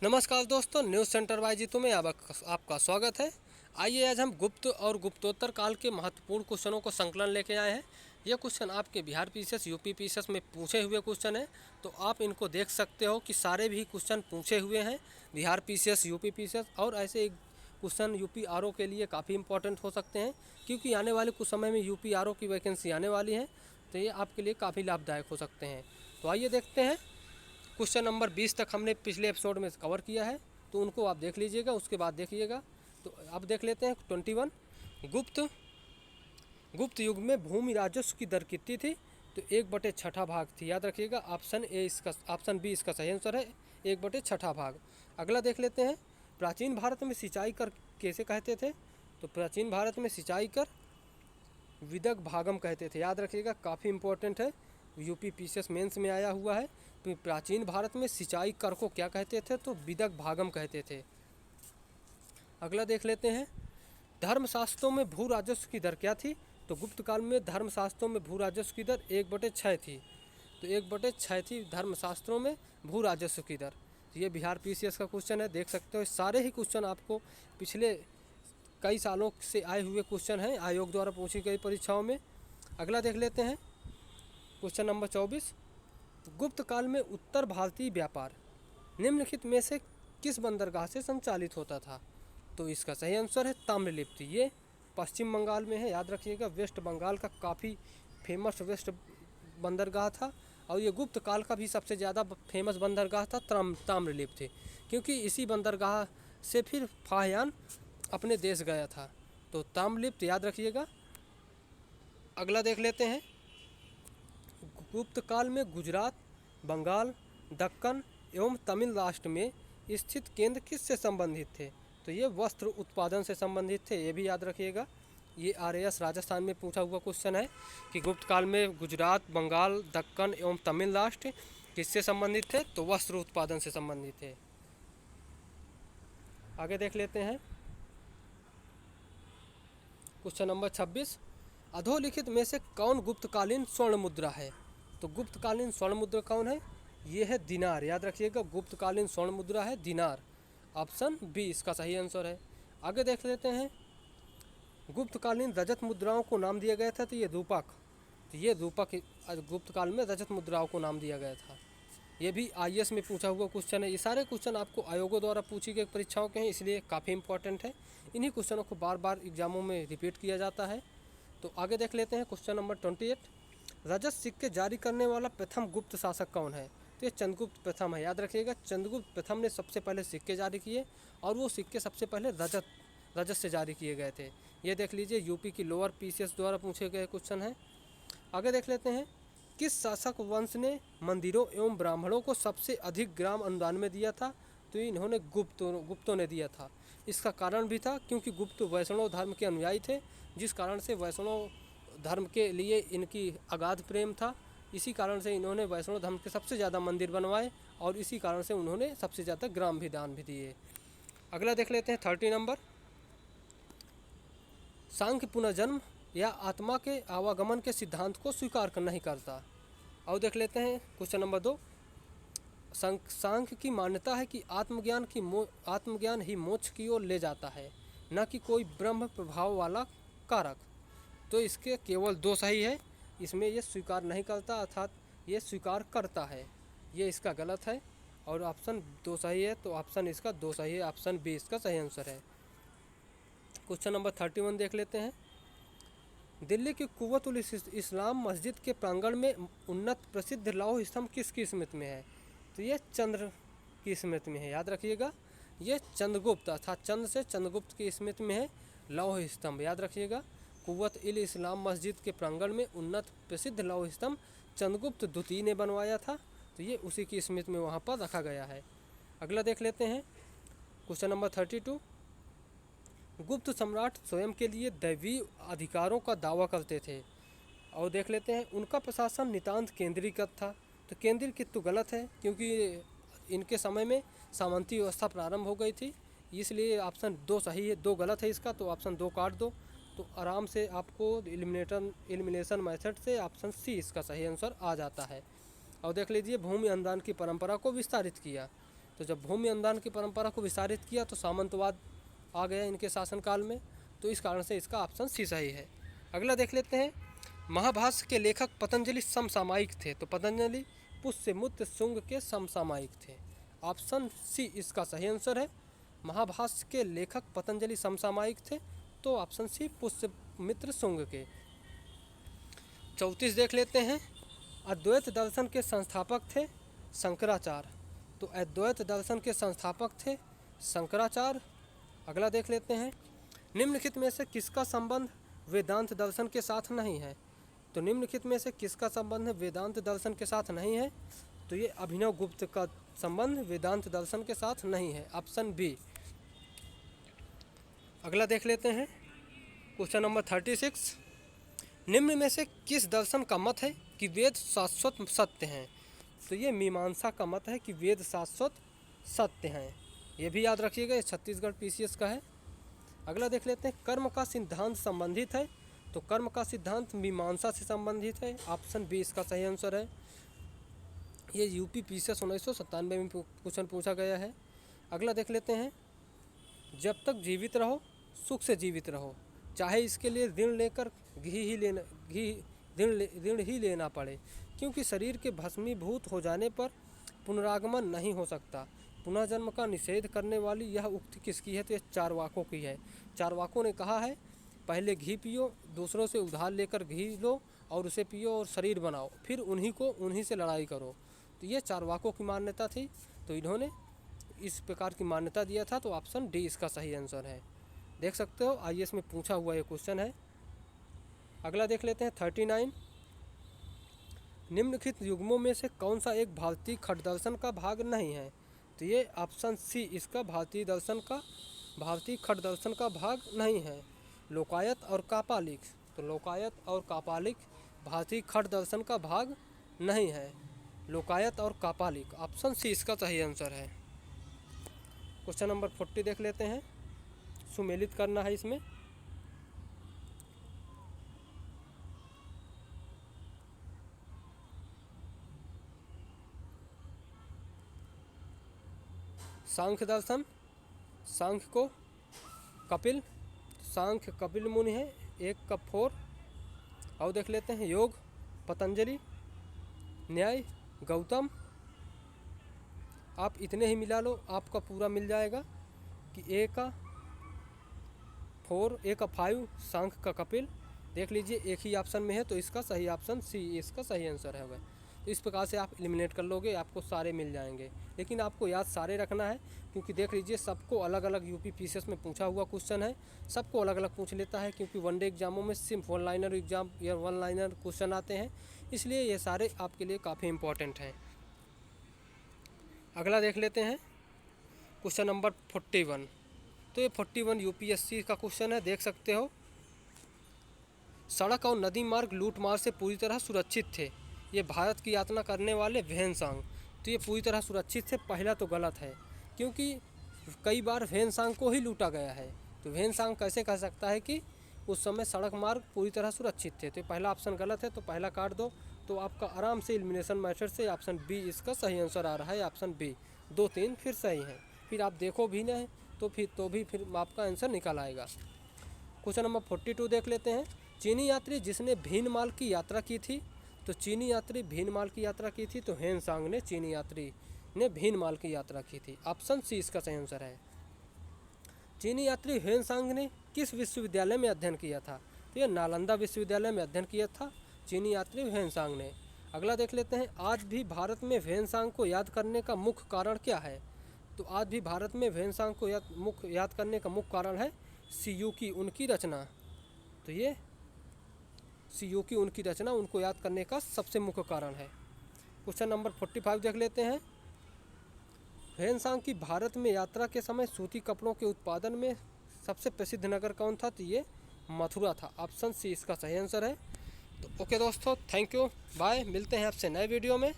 नमस्कार दोस्तों, news centre bye Jitu में आपका स्वागत है। आइए आज हम गुप्त और गुप्तोत्तर काल के महत्वपूर्ण क्वेश्चनों को संकलन लेके आए हैं। ये क्वेश्चन आपके बिहार पीसीएस यूपी पीसीएस में पूछे हुए क्वेश्चन हैं, तो आप इनको देख सकते हो कि सारे भी क्वेश्चन पूछे हुए हैं बिहार पीसीएस यूपी पीसीएस। और ऐसे एक क्वेश्चन यूपी आरओ के लिए काफ़ी इंपॉर्टेंट हो सकते हैं, क्योंकि आने वाले कुछ समय में यूपी आरओ की वैकेंसी आने वाली है, तो ये आपके लिए काफ़ी लाभदायक हो सकते हैं। तो आइए देखते हैं। क्वेश्चन नंबर 20 तक हमने पिछले एपिसोड में कवर किया है, तो उनको आप देख लीजिएगा, उसके बाद देखिएगा। तो अब देख लेते हैं 21। गुप्त गुप्त युग में भूमि राजस्व की दर कितनी थी? तो 1/6 भाग थी। याद रखिएगा, ऑप्शन बी इसका सही आंसर है, 1/6 भाग। अगला देख लेते हैं। प्राचीन भारत में सिंचाई कर कैसे कहते थे? तो प्राचीन भारत में सिंचाई कर विदग भागम कहते थे। याद रखिएगा, काफ़ी इंपॉर्टेंट है, यूपी पीसीएस मेंस में आया हुआ है। तो प्राचीन भारत में सिंचाई कर को क्या कहते थे? तो विदग भागम कहते थे। अगला देख लेते हैं। धर्मशास्त्रों में भू राजस्व की दर क्या थी? तो गुप्त काल में धर्मशास्त्रों में भू राजस्व की दर 1/6 थी। तो 1/6 थी धर्मशास्त्रों में भू राजस्व की दर। तो ये बिहार पीसीएस का क्वेश्चन है, देख सकते हो। सारे ही क्वेश्चन आपको पिछले कई सालों से आए हुए क्वेश्चन हैं, आयोग द्वारा पूछी गई परीक्षाओं में। अगला देख लेते हैं। Question number 24। गुप्त काल में उत्तर भारतीय व्यापार निम्नलिखित में से किस बंदरगाह से संचालित होता था? तो इसका सही आंसर है ताम्रलिप्ति। ये पश्चिम बंगाल में है। याद रखिएगा, वेस्ट बंगाल का काफ़ी फेमस वेस्ट बंदरगाह था, और ये गुप्त काल का भी सबसे ज़्यादा फेमस बंदरगाह था ताम्रलिप्ति, क्योंकि इसी बंदरगाह से फिर फाहियान अपने देश गया था। तो ताम्रलिप्त याद रखिएगा। अगला देख लेते हैं। गुप्त काल में गुजरात, बंगाल, दक्कन एवं तमिल राष्ट्र में स्थित केंद्र किससे संबंधित थे? तो ये वस्त्र उत्पादन से संबंधित थे। ये भी याद रखिएगा, ये आरएएस राजस्थान में पूछा हुआ क्वेश्चन है कि गुप्त काल में गुजरात, बंगाल, दक्कन एवं तमिल राष्ट्र किससे संबंधित थे? तो वस्त्र उत्पादन से संबंधित थे। आगे देख लेते हैं। Question number 26। अधोलिखित में से कौन गुप्तकालीन स्वर्ण मुद्रा है? तो गुप्तकालीन स्वर्ण मुद्रा कौन है? ये है दिनार। याद रखिएगा, गुप्तकालीन स्वर्ण मुद्रा है दिनार। ऑप्शन बी इसका सही आंसर है। आगे देख लेते हैं। गुप्तकालीन रजत मुद्राओं को नाम दिया गया था, तो ये रूपक। तो ये रूपक गुप्त काल में रजत मुद्राओं को नाम दिया गया था। ये भी आईएएस में पूछा हुआ क्वेश्चन है। ये सारे क्वेश्चन आपको आयोगों द्वारा पूछी गई परीक्षाओं के हैं, इसलिए काफ़ी इंपॉर्टेंट है। इन्हीं क्वेश्चनों को बार बार एग्जामों में रिपीट किया जाता है। तो आगे देख लेते हैं। Question number 28। रजत सिक्के जारी करने वाला प्रथम गुप्त शासक कौन है? तो ये चंद्रगुप्त प्रथम है। याद रखिएगा, चंद्रगुप्त प्रथम ने सबसे पहले सिक्के जारी किए, और वो सिक्के सबसे पहले रजत से जारी किए गए थे। ये देख लीजिए, यूपी की लोअर पीसीएस द्वारा पूछे गए क्वेश्चन हैं। आगे देख लेते हैं। किस शासक वंश ने मंदिरों एवं ब्राह्मणों को सबसे अधिक ग्राम अनुदान में दिया था? तो इन्होंने गुप्तों ने दिया था। इसका कारण भी था, क्योंकि गुप्त वैष्णव धर्म के अनुयायी थे, जिस कारण से वैष्णव धर्म के लिए इनकी अगाध प्रेम था। इसी कारण से इन्होंने वैष्णव धर्म के सबसे ज़्यादा मंदिर बनवाए, और इसी कारण से उन्होंने सबसे ज़्यादा ग्राम भी दान भी दिए। अगला देख लेते हैं 30 नंबर। सांख्य पुनर्जन्म या आत्मा के आवागमन के सिद्धांत को स्वीकार नहीं करता। और देख लेते हैं क्वेश्चन नंबर 2। सांख्य की मान्यता है कि आत्मज्ञान ही मोक्ष की ओर ले जाता है, न कि कोई ब्रह्म प्रभाव वाला कारक। तो इसके केवल 2 सही है। इसमें ये स्वीकार नहीं करता, अर्थात ये स्वीकार करता है। ये इसका गलत है, और ऑप्शन 2 सही है। तो ऑप्शन इसका 2 सही है, ऑप्शन बी इसका सही आंसर है। क्वेश्चन नंबर 31 देख लेते हैं। दिल्ली की कुव्वतुल इस्लाम मस्जिद के प्रांगण में उन्नत प्रसिद्ध लौह स्तंभ किसकी स्मृति में है? तो ये चंद्र की स्मृति में है। याद रखिएगा, ये चंद्रगुप्त अर्थात चंद्र से चंद्रगुप्त की स्मृति में है लौह स्तंभ। याद रखिएगा, कुव्वत इल इस्लाम मस्जिद के प्रांगण में उन्नत प्रसिद्ध लौह स्तंभ चंद्रगुप्त द्वितीय ने बनवाया था, तो ये उसी की स्मृति में वहाँ पर रखा गया है। अगला देख लेते हैं। Question number 32। गुप्त सम्राट स्वयं के लिए दैवीय अधिकारों का दावा करते थे। और देख लेते हैं, उनका प्रशासन नितांत केंद्रीकृत था। तो केंद्रीकृत तो गलत है, क्योंकि इनके समय में सामंती व्यवस्था प्रारंभ हो गई थी, इसलिए ऑप्शन 2 सही है, 2 गलत है इसका। तो ऑप्शन 2 काट दो, तो आराम से आपको एलिमिनेशन मेथड से ऑप्शन सी इसका सही आंसर आ जाता है। और देख लीजिए, भूमि अनुदान की परंपरा को विस्तारित किया। तो जब भूमि अनुदान की परंपरा को विस्तारित किया तो सामंतवाद आ गया इनके शासनकाल में, तो इस कारण से इसका ऑप्शन सी सही है। अगला देख लेते हैं, महाभाष्य के लेखक पतंजलि समसामयिक थे, तो पतंजलि पुष्यमुत्र शुंग के समसामयिक थे। ऑप्शन सी इसका सही आंसर है। महाभाष्य के लेखक पतंजलि समसामयिक थे, तो ऑप्शन सी पुष्यमित्र शुंग के। 34 देख लेते हैं, अद्वैत दर्शन के संस्थापक थे शंकराचार्य, तो अद्वैत दर्शन के संस्थापक थे शंकराचार्य। अगला देख लेते हैं, निम्नलिखित में से किसका संबंध वेदांत दर्शन के साथ नहीं है, तो निम्नलिखित में से किसका संबंध वेदांत दर्शन के साथ नहीं है, तो ये अभिनव गुप्त का संबंध वेदांत दर्शन के साथ नहीं है, ऑप्शन बी। अगला देख लेते हैं, क्वेश्चन नंबर 36, निम्न में से किस दर्शन का मत है कि वेद शाश्वत सत्य हैं, तो ये मीमांसा का मत है कि वेद शाश्वत सत्य हैं, ये भी याद रखिएगा, ये छत्तीसगढ़ PCS का है। अगला देख लेते हैं, कर्म का सिद्धांत संबंधित है, तो कर्म का सिद्धांत मीमांसा से संबंधित है, ऑप्शन बी इसका सही आंसर है। ये UP PCS 1997 में क्वेश्चन पूछा गया है। अगला देख लेते हैं, जब तक जीवित रहो सुख से जीवित रहो, चाहे इसके लिए ऋण लेकर ऋण ही लेना पड़े, क्योंकि शरीर के भस्मीभूत हो जाने पर पुनरागमन नहीं हो सकता। पुनर्जन्म का निषेध करने वाली यह उक्ति किसकी है, तो यह चारवाकों की है। चारवाकों ने कहा है, पहले घी पियो, दूसरों से उधार लेकर घी लो और उसे पियो और शरीर बनाओ, फिर उन्हीं से लड़ाई करो। तो ये चारवाकों की मान्यता थी, तो इन्होंने इस प्रकार की मान्यता दिया था, तो ऑप्शन डी इसका सही आंसर है। देख सकते हो IAS में पूछा हुआ ये क्वेश्चन है। अगला देख लेते हैं 39, निम्नलिखित युग्मों में से कौन सा एक भारतीय खट दर्शन का भाग नहीं है, तो ये ऑप्शन सी इसका भारतीय खट दर्शन का भाग नहीं है। लोकायत और कापालिक, तो लोकायत और कापालिक भारतीय खट दर्शन का भाग नहीं है, लोकायत और कापालिक, ऑप्शन सी इसका सही आंसर है। क्वेश्चन नंबर 40 देख लेते हैं, सुमेलित करना है इसमें। सांख्य दर्शन, सांख्य को कपिल, सांख्य कपिल मुनि है, 1 का 4। और देख लेते हैं, योग पतंजलि, न्याय गौतम। आप इतने ही मिला लो, आपका पूरा मिल जाएगा कि A का 4, A का 5, सांख्य का कपिल। देख लीजिए एक ही ऑप्शन में है, तो इसका सही ऑप्शन सी इसका सही आंसर है। तो इस प्रकार से आप एलिमिनेट कर लोगे, आपको सारे मिल जाएंगे, लेकिन आपको याद सारे रखना है, क्योंकि देख लीजिए सबको अलग अलग UP PCS में पूछा हुआ क्वेश्चन है, सबको अलग अलग पूछ लेता है, क्योंकि वनडे एग्जामों में सिर्फ वन लाइनर एग्जाम या वन लाइनर क्वेश्चन आते हैं, इसलिए ये सारे आपके लिए काफ़ी इंपॉर्टेंट हैं। अगला देख लेते हैं, क्वेश्चन नंबर 41, तो ये 41 UPSC का क्वेश्चन है, देख सकते हो। सड़क और नदी मार्ग लूटमार से पूरी तरह सुरक्षित थे, ये भारत की यात्रा करने वाले व्हेनसांग, तो ये पूरी तरह सुरक्षित थे, पहला तो गलत है, क्योंकि कई बार व्हेनसांग को ही लूटा गया है, तो व्हेनसांग कैसे कह सकता है कि उस समय सड़क मार्ग पूरी तरह सुरक्षित थे, तो पहला ऑप्शन गलत है, तो पहला काट दो, तो आपका आराम से एलिमिनेशन मेथड से ऑप्शन बी इसका सही आंसर आ रहा है, ऑप्शन बी। 2 3 फिर सही है, फिर आप देखो भी नहीं तो फिर आपका आंसर निकल आएगा। क्वेश्चन नंबर 42 देख लेते हैं, चीनी यात्री जिसने भीनमाल की यात्रा की थी, तो चीनी यात्री भीनमाल की यात्रा की थी, तो ह्वेनसांग ने चीनी यात्री ने भीनमाल की यात्रा की थी, ऑप्शन सी इसका सही आंसर है। चीनी यात्री ह्वेनसांग ने किस विश्वविद्यालय में अध्ययन किया था, तो यह नालंदा विश्वविद्यालय में अध्ययन किया था चीनी यात्री ह्वेनसांग ने। अगला देख लेते हैं, आज भी भारत में ह्वेनसांग को याद करने का मुख्य कारण क्या है, तो आज भी भारत में ह्वेनसांग को याद करने का मुख्य कारण है CU की उनकी रचना, तो ये CU की उनकी रचना उनको याद करने का सबसे मुख्य कारण है। क्वेश्चन नंबर 45 देख लेते हैं, ह्वेनसांग की भारत में यात्रा के समय सूती कपड़ों के उत्पादन में सबसे प्रसिद्ध नगर कौन था, तो ये मथुरा था, ऑप्शन सी इसका सही आंसर है। तो ओके दोस्तों, थैंक यू, बाय, मिलते हैं आपसे नए वीडियो में।